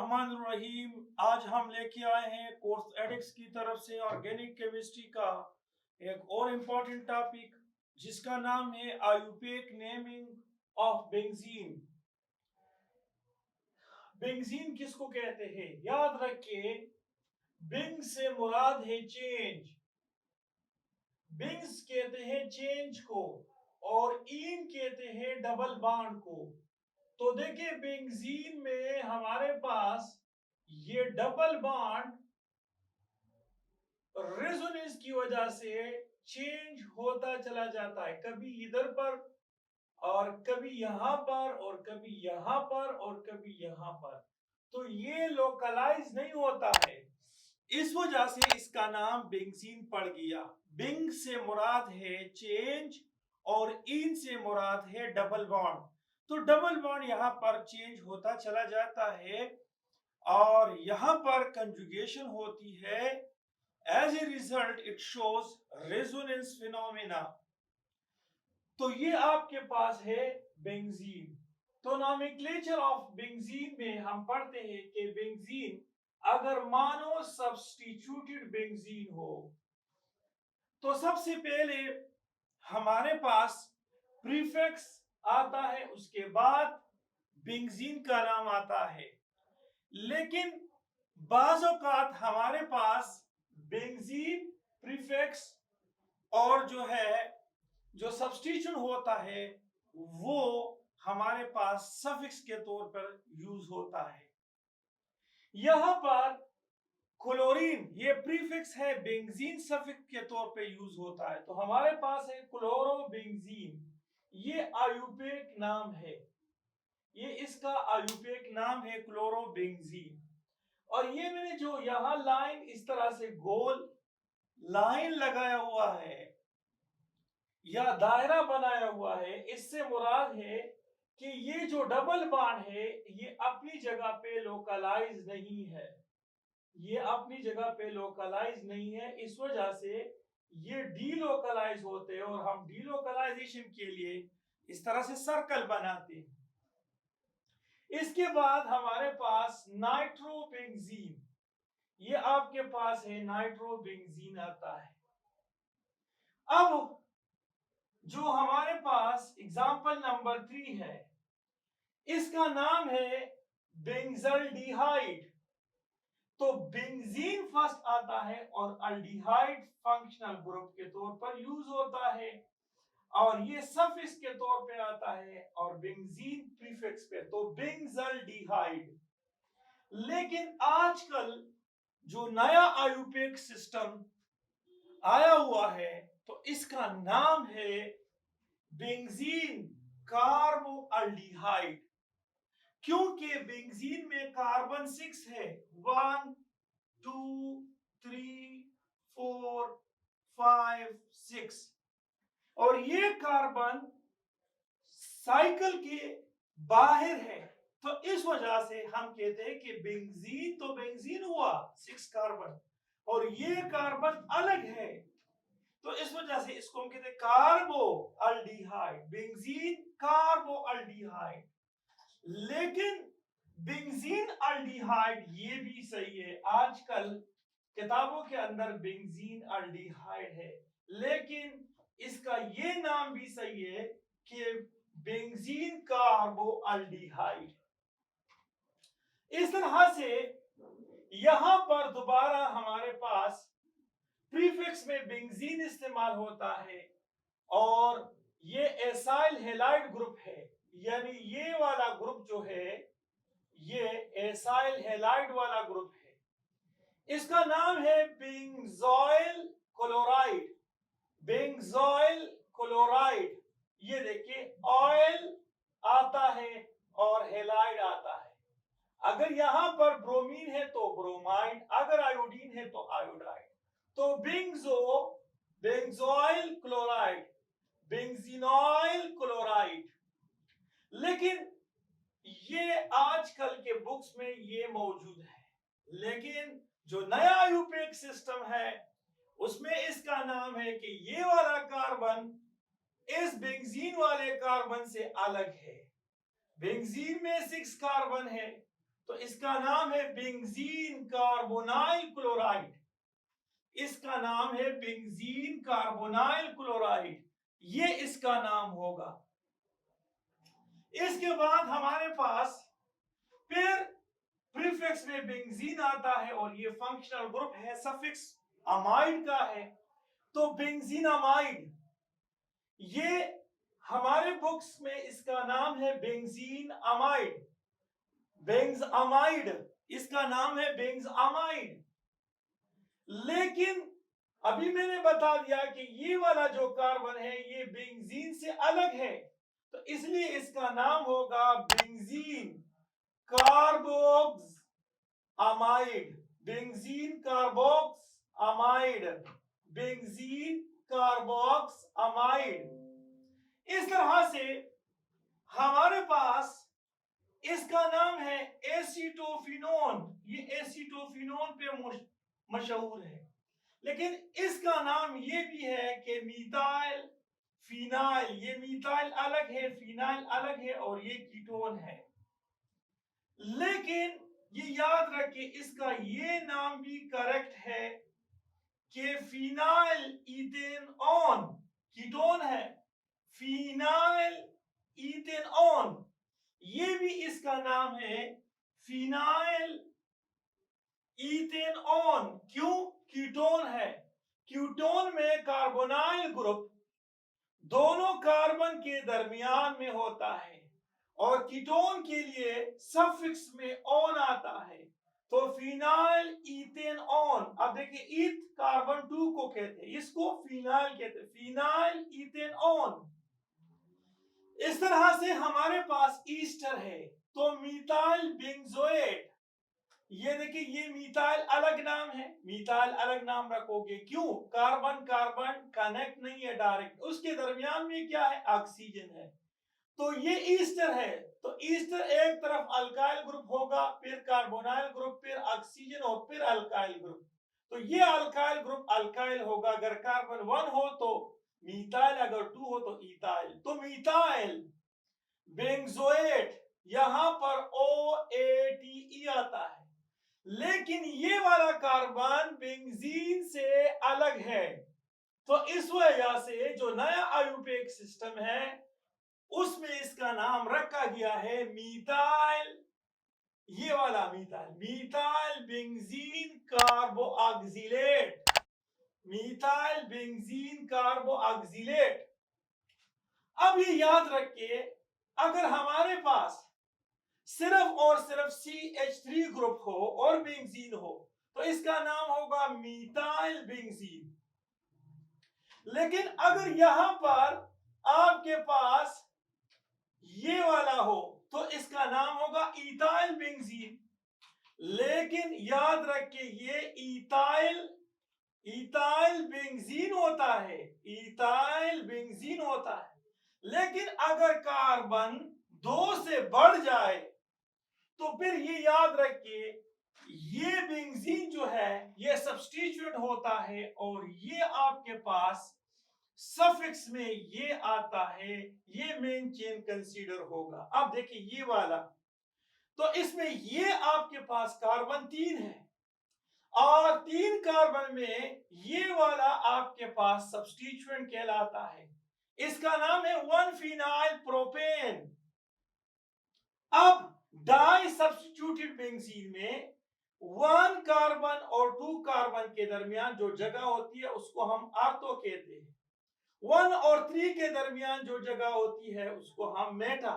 बिस्मिल्लाहिर्रहमानिर्रहीम। आज हम लेके आए हैं कोर्स एडिक्स की तरफ से ऑर्गेनिक केमिस्ट्री का एक और इम्पोर्टेंट टॉपिक जिसका नाम है IUPAC naming of benzene. Benzene किसको कहते हैं? याद रखिए, बिंग से मुराद है चेंज। बिंग्स कहते हैं चेंज को और इन कहते हैं डबल बॉन्ड को। तो देखिए, बेंजीन में हमारे पास ये डबल बॉन्ड रेजोनेंस की वजह से चेंज होता चला जाता है, कभी इधर पर और कभी यहां पर और कभी यहां पर और कभी यहां पर। तो ये लोकलाइज नहीं होता है, इस वजह से इसका नाम बेंजीन पड़ गया। बिंग से मुराद है चेंज और इन से मुराद है डबल बॉन्ड। तो डबल बॉन्ड यहाँ पर चेंज होता चला जाता है और यहाँ पर कंजुगेशन होती है। As a result, it shows resonance phenomena। तो ये आपके पास है बेंजीन। तो नॉमेनक्लेचर ऑफ बेंजीन में हम पढ़ते हैं कि बेंजीन अगर मानो सब्स्टिट्यूटेड बेंजीन हो तो सबसे पहले हमारे पास प्रीफिक्स आता है, उसके बाद बेंजीन का नाम आता है। लेकिन बाज़ औक़ात हमारे पास बेंजीन प्रीफिक्स और जो सब्स्टिट्यूशन होता है वो हमारे पास सफिक्स के तौर पर यूज होता है। यहां पर क्लोरीन ये प्रीफिक्स है, बेंजीन सफिक्स के तौर पे यूज होता है। तो हमारे पास है क्लोरोबेंजीन, ये आयुपेक नाम है, ये इसका आयुपेक नाम है क्लोरोबेंजीन। और ये मैंने जो यहां लाइन इस तरह से गोल लाइन लगाया हुआ है या दायरा बनाया हुआ है, इससे मुराद है कि ये जो डबल बॉन्ड है ये अपनी जगह पे लोकलाइज नहीं है, ये अपनी जगह पे लोकलाइज नहीं है। इस वजह से ये डीलोकलाइज होते हैं और हम डीलोकलाइजेशन के लिए इस तरह से सर्कल बनाते हैं। इसके बाद हमारे पास नाइट्रोबेंजीन, ये आपके पास है नाइट्रोबेंजीन आता है। अब जो हमारे पास एग्जांपल नंबर 3 है, इसका नाम है बेंजल्डिहाइड। तो बेंजीन फर्स्ट आता है और अल्डिहाइड फंक्शनल ग्रुप के तौर पर यूज होता है और ये सफिक्स के तौर पे आता है और बेंजीन प्रीफिक्स पे, तो बेंजल्डिहाइड। लेकिन आजकल जो नया आयुपेक सिस्टम आया हुआ है तो इसका नाम है बेंजीन कार्बोअल्डिहाइड, क्योंकि बेंजीन में कार्बन 6 है, 1 2 3 4 5 6, और ये कार्बन साइकिल के बाहर है। तो इस वजह से हम कहते हैं कि बेंजीन तो बेंजीन हुआ 6 कार्बन और ये कार्बन अलग है, तो इस वजह से इसको हम कहते हैं कार्बोअल्डिहाइड, बेंजीन कार्बोअल्डिहाइड। लेकिन बेंजीन अल्डिहाइड ये भी सही है, आजकल किताबों के अंदर बेंजीन अल्डिहाइड है, लेकिन इसका ये नाम भी सही है कि बेंजीन कार्बोअल्डिहाइड। इस तरह से यहां पर दोबारा हमारे पास प्रीफिक्स में बेंजीन इस्तेमाल होता है और ये एसाइल हैलाइड ग्रुप है, यानी ये वाला ग्रुप जो है ये एसाइल हैलाइड वाला ग्रुप है। इसका नाम है बेंजोइल क्लोराइड, बेंजोइल क्लोराइड। ये देखिए, ऑयल आता है और हैलाइड आता है। अगर यहां पर ब्रोमीन है तो ब्रोमाइड, अगर आयोडीन है तो आयोडाइड। तो बेंजोइल क्लोराइड, बेंजीनोइल क्लोराइड। लेकिन ये आजकल के बुक्स में ये मौजूद है, लेकिन जो नया आयुपेक सिस्टम है उसमें इसका नाम है कि ये वाला कार्बन इस बेंजीन वाले कार्बन से अलग है। बेंजीन में 6 कार्बन है तो इसका नाम है बेंजीन कार्बोनाइल क्लोराइड। इसका नाम है बेंजीन कार्बोनाइल क्लोराइड, ये इसका नाम होगा। इसके बाद हमारे पास फिर प्रीफिक्स में बेंजीन आता है और ये फंक्शनल ग्रुप है, सफिक्स अमाइड का है। तो बेंजीन अमाइड, ये हमारे बुक्स में इसका नाम है बेंजीन अमाइड, बेंज अमाइड, इसका नाम है बेंज अमाइड। लेकिन अभी मैंने बता दिया कि ये वाला जो कार्बन है ये बेंजीन से अलग है, तो इसलिए इसका नाम होगा benzene carboxamide, benzene carboxamide, benzene carboxamide. इस तरह से हमारे पास इसका नाम है एसीटोफिनोन, ये एसीटोफिनोन पे मशहूर है। लेकिन इसका नाम ये भी है कि मीथाइल फिनाइल, ये मीथाइल अलग है, फिनाइल अलग है और ये कीटोन है। लेकिन ये याद रखिए इसका ये नाम भी करेक्ट है कि फिनाइल इथेनॉन कीटोन है, फिनाइल इथेनॉन, ये भी इसका नाम है फिनाइल इथेनॉन। क्यों? कीटोन है। कीटोन में कार्बोनाइल ग्रुप दोनों कार्बन के दरमियान में होता है और कीटोन के लिए सफिक्स में ऑन आता है, तो फिनाइल इथेनॉन। अब देखिए ईथ कार्बन 2 को कहते हैं, इसको फिनाइल कहते हैं, फिनाइल इथेनॉन। इस तरह से हमारे पास ईस्टर है, तो मीथाइल बेंजोएट, ये देखिए ये मीथाइल अलग नाम है, मीथाइल अलग नाम रखोगे, क्यों? कार्बन कार्बन कनेक्ट नहीं है डायरेक्ट, उसके दरमियान में क्या है? ऑक्सीजन है, तो ये ईस्टर है। तो ईस्टर एक तरफ अल्काइल ग्रुप होगा, फिर कार्बोनाइल ग्रुप, फिर ऑक्सीजन और फिर अल्काइल ग्रुप, तो ये अल्काइल ग्रुप अल्काइल होगा। अगर कार्बन 1 हो तो मीथाइल, अगर 2 हो तो इथाइल। तो मीथाइल बेंजोएट, यहां पर OATE आता है, लेकिन ये वाला कार्बन बेंजीन से अलग है, तो इस वजह से जो नया आयुपेक सिस्टम है उसमें इसका नाम रखा गया है मीथाइल, ये वाला methyl, methyl benzene carboxylate, methyl benzene carboxylate. अब ये याद रखिए अगर हमारे पास सिर्फ और सिर्फ CH3 ग्रुप हो और बेंजीन हो तो इसका नाम होगा मीथाइल बेंजीन। लेकिन अगर यहां पर आपके पास ये वाला हो तो इसका नाम होगा इथाइल बेंजीन। लेकिन याद रखिए ये इथाइल बेंजीन होता है, इथाइल बेंजीन होता है। लेकिन अगर कार्बन 2 से बढ़ जाए तो फिर ये याद रखिए ये बेंजीन जो है ये सब्स्टिट्यूट होता है और ये आपके पास सफिक्स में ये आता है, ये मेन चेन कंसीडर होगा। अब देखिए ये वाला, तो इसमें ये आपके पास कार्बन 3 है और 3 कार्बन में ये वाला आपके पास सब्स्टिट्यूएंट कहलाता है, इसका नाम है 1 फिनाइल प्रोपेन। अब डाई सब्स्टिट्यूटेड बेंजीन में 1 कार्बन और 2 कार्बन के दरमियान जो जगह होती है उसको हम आर्थो कहते हैं, 1 और 3 के दरमियान जो जगह होती है उसको हम मेटा,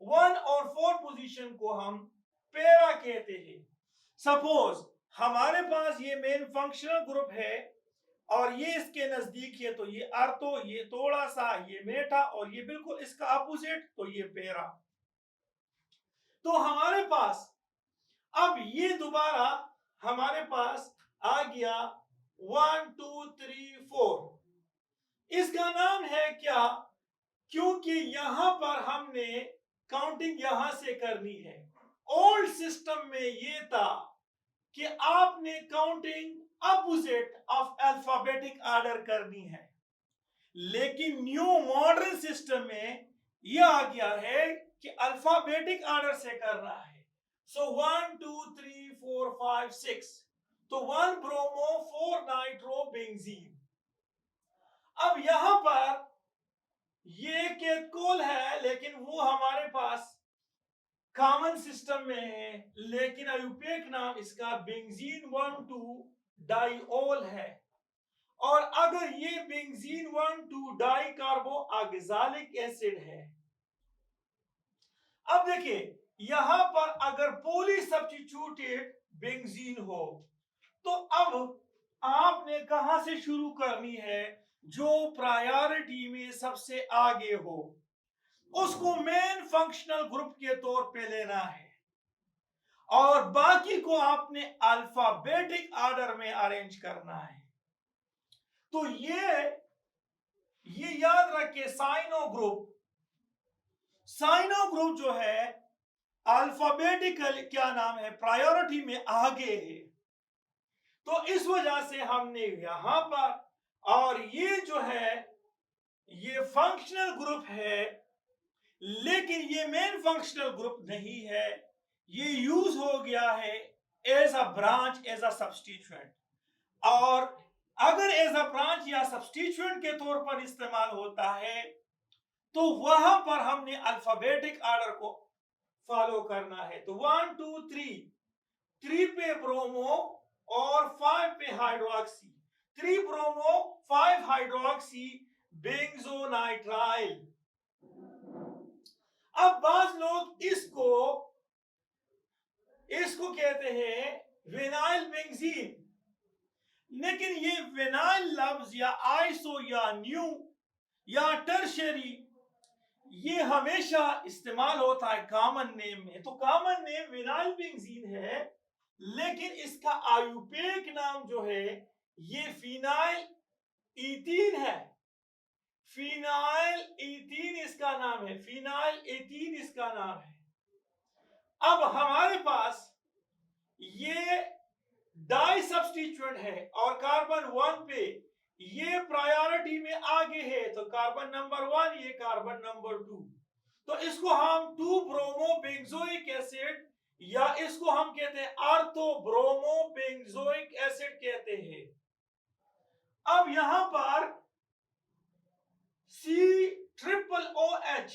1 और 4 पोजीशन को हम पैरा कहते हैं। सपोज हमारे पास ये मेन फंक्शनल ग्रुप है और ये इसके नजदीक है, तो ये आर्थो, ये थोड़ा सा ये मेटा और ये बिल्कुल इसका अपोजिट, तो ये पैरा। तो हमारे पास अब ये दोबारा हमारे पास आ गया 1 2 3 4, इसका नाम है क्या? क्योंकि यहां पर हमने काउंटिंग यहां से करनी है। ओल्ड सिस्टम में ये था कि आपने counting opposite of alphabetic order करनी है, लेकिन न्यू मॉडर्न सिस्टम में यह आ गया है कि अल्फाबेटिक ऑर्डर से करना है। So 1 2 3 4 5 6, तो 1 ब्रोमो 4 नाइट्रो बेंजीन। अब यहां पर ये केतकोल है, लेकिन वो हमारे पास कॉमन सिस्टम में है, लेकिन आयुपेक नाम इसका बेंजीन 1 2 डाइओल है। और अगर ये बेंजीन 1 2 डाई कार्बो ऑक्सैलिक एसिड है, अब देखिए यहां पर अगर पॉली सब्स्टिट्यूटेड बेंजीन हो, तो अब आपने कहां से शुरू करनी है? जो प्रायोरिटी में सबसे आगे हो उसको मेन फंक्शनल ग्रुप के तौर पे लेना है, और बाकी को आपने अल्फाबेटिक ऑर्डर में अरेंज करना है। तो ये याद रखिए, साइनो ग्रुप जो है अल्फाबेटिकल क्या नाम है, प्रायोरिटी में आगे है। तो इस वजह से हमने यहां पर, और ये जो है ये फंक्शनल ग्रुप है, लेकिन ये मेन फंक्शनल ग्रुप नहीं है, ये यूज हो गया है as a branch, as a substituent. और अगर एज अ ब्रांच या सब्स्टिट्यूएंट के तौर पर इस्तेमाल होता है, तो वहां पर हमने अल्फाबेटिक ऑर्डर को फॉलो करना है। तो 1 2 3 पे ब्रोमो और 5 पे हाइड्रोक्सी, 3 ब्रोमो 5 हाइड्रोक्सी बेंजोनाइट्राइल। अब बाज लोग इसको कहते हैं विनाइल बेंजीन, लेकिन ये विनाइल लफ्ज या आइसो या न्यू या टर्शरी ये हमेशा इस्तेमाल होता है कॉमन नेम में। तो कॉमन नेम विनाइल बेंजीन है, लेकिन इसका आयुपेक नाम जो है ये फिनाइल ईथीन है। फिनाइल ईथीन इसका नाम है, फिनाइल ईथीन इसका नाम है। अब हमारे पास ये डाई सब्स्टिट्यूएंट है और कार्बन 1 पे ये प्रायोरिटी में आगे है, तो कार्बन नंबर 1, ये कार्बन नंबर 2। तो इसको हम 2 ब्रोमो बेंजोइक एसिड या इसको हम कहते हैं आर्थो ब्रोमो बेंजोइक एसिड कहते हैं। अब यहां पर C OOH,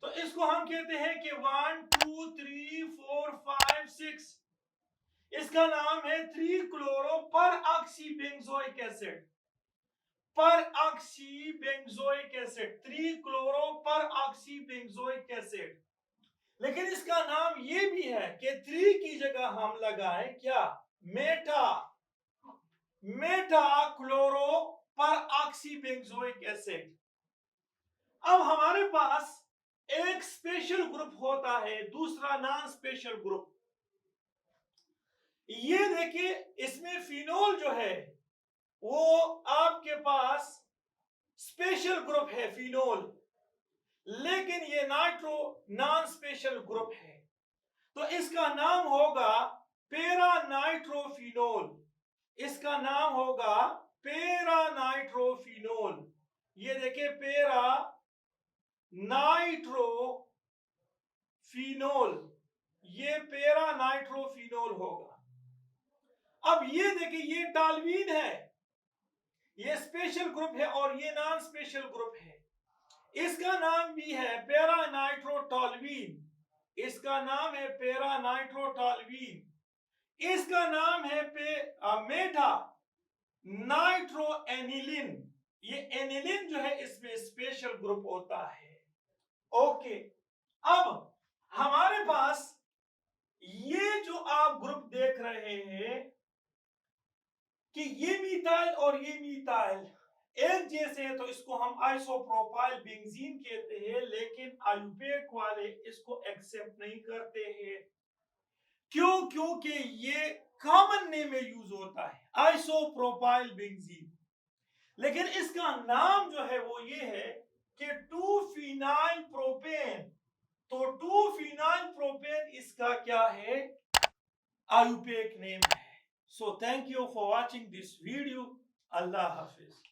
तो इसको हम कहते हैं कि 1 2 3 4 5 6, इसका नाम है 3 क्लोरो पर ऑक्सी बेंजोइक एसिड, पर ऑक्सी बेंजोइक एसिड, 3 क्लोरो पर ऑक्सी बेंजोइक एसिड। लेकिन इसका नाम ये भी है कि 3 की जगह हम लगाएं क्या, मेटा क्लोरो पर ऑक्सी बेंजोइक एसिड। अब हमारे पास एक स्पेशल ग्रुप होता है, दूसरा नॉन स्पेशल ग्रुप। ये देखिए इसमें फिनोल जो है वो आपके पास स्पेशल ग्रुप है फिनोल, लेकिन ये नाइट्रो नॉन स्पेशल ग्रुप है, तो इसका नाम होगा पेरा नाइट्रोफिनोल। इसका नाम होगा पेरा नाइट्रोफिनोल। ये देखिए पेरा नाइट्रोफिनोल, ये पेरा नाइट्रोफिनोल होगा। अब ये देखिए ये टॉल्यूइन है, ये स्पेशल ग्रुप है और ये नॉन स्पेशल ग्रुप है। इसका नाम भी है पेरा नाइट्रोटॉल्यूइन, इसका नाम है पेरा नाइट्रोटॉल्यूइन। इसका नाम है मेटा नाइट्रो एनिलिन, ये एनिलिन जो है इसमें स्पेशल ग्रुप होता है। ओके, अब हमारे पास ये जो आप ग्रुप देख रहे हैं कि ये मीथाइल और ये मीथाइल एक जैसे है, तो इसको हम आइसोप्रोपाइल बेंजीन कहते हैं, लेकिन आयुपेक वाले इसको एक्सेप्ट नहीं करते हैं। क्यों? क्योंकि ये कॉमन नेम में यूज होता है आइसोप्रोपाइल बेंजीन, लेकिन इसका नाम जो है वो ये है कि 2-फिनाइल प्रोपेन। तो 2-फिनाइल प्रोपेन इसका क्या है, आयुपेक नेम है। So thank you for watching this video. Allah Hafiz.